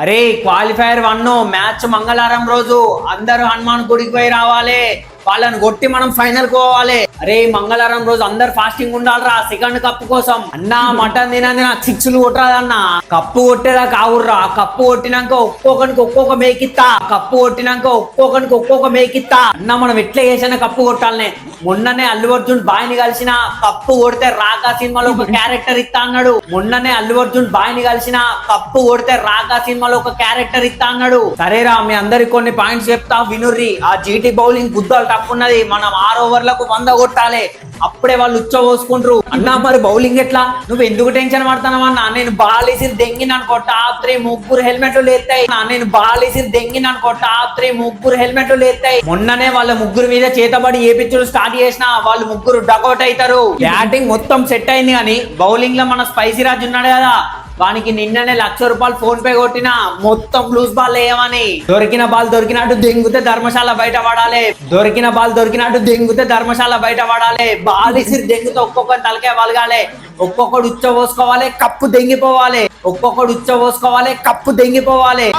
అరే qualifier 1 match మంగళవారం రోజు అందరూ హనుమాన్ గుడికి పోయి రావాలి. వాళ్ళని కొట్టి మనం ఫైనల్ పోవాలి. అరే మంగళవారం రోజు అందరు ఫాస్టింగ్ ఉండాలరా సెకండ్ కప్పు కోసం. అన్నా మటన్ తినంది నాకు సిక్స్లు కొట్టరాదన్నా. కప్పు కొట్టేదా కావుర్రా. కప్పు కొట్టినాక ఒక్కొక్కరికి ఒక్కొక్క మేకిత్తా. కప్పు కొట్టినాక ఒక్కొక్కరికి ఒక్కొక్క మేకిత్తా. అన్న మనం ఎట్లా చేసినా కప్పు కొట్టాలనే. మొన్ననే అల్లు అర్జున్ బాయ్ని కలిసిన కప్పు కొడితే రాకా సినిమాలో ఒక క్యారెక్టర్ ఇస్తా అన్నాడు. మొన్ననే అల్లు అర్జున్ బాయ్ని కలిసిన కప్పు కొడితే రాకా సినిమాలో ఒక క్యారెక్టర్ ఇస్తా అన్నాడు. సరేరా మీ అందరికి కొన్ని పాయింట్స్ చెప్తా వినుర్రి. ఆ జీటీ బౌలింగ్ గుద్దాలు తప్పున్నది. మనం 6 ఓవర్లకు 100 కొట్టాలి. అప్పుడే వాళ్ళు ఉచ్చ పోసుకుంటారు. అన్నా మరి బౌలింగ్ ఎట్లా? నువ్వు ఎందుకు టెన్షన్ పడతావు అన్నా? నేను బాల్ వేసి దెంగిననుకో టాప్ 3 ముగ్గురు హెల్మెట్లు లేస్తాయి. నేను బాల్ వేసి దెంగిననుకో టాప్ 3 ముగ్గురు హెల్మెట్లు లేస్తాయి. మొన్ననే వాళ్ళ ముగ్గురు మీద చేతబడి ఏపిచ్చుడు స్టార్ట్ చేసిన వాళ్ళు ముగ్గురు డకౌట్ అవుతారు. బ్యాటింగ్ మొత్తం సెట్ అయింది కానీ బౌలింగ్ లో మన స్పైసీ రాజు ఉన్నాడు కదా, వానికి నిన్ననే ₹1,00,000 ఫోన్ పే కొట్టినా మొత్తం లూజ్ బాల్ వేయమని. దొరికిన బాల్ దొరికినట్టు దెంగితే ధర్మశాల బయట పడాలి. దొరికిన బాల్ దొరికినట్టు దెంగితే ధర్మశాల బయట పడాలి. బాల్ ఇసిరి దెంగితే ఒక్కొక్కరి తలకాయ వలగాలి. ఒక్కొక్కడు ఉచ్చ పోసుకోవాలి, కప్పు దెంగిపోవాలి. ఒక్కొక్కడు ఉచ్చ పోసుకోవాలి, కప్పు దెంగిపోవాలి.